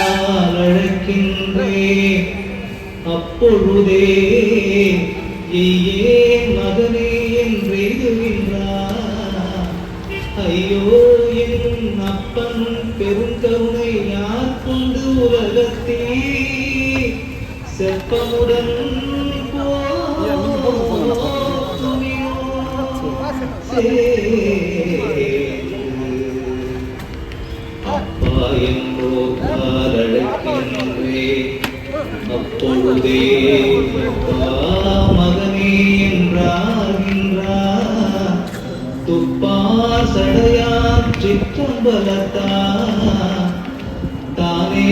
அழைக்கின்றே அப்பொழுதே ஏ மகனே என்றெழுகின்றார். ஐயோ என் அப்பன் பெருங்கருணை யார் கொண்டு உலகத்தே செப்பமுடன் அப்பா என்றோ காலழைக்கின்றே அப்பொழுதே மகனே என்றாகின்றார். துப்பார் சடையார் சிற்றம்பலத்தா தானே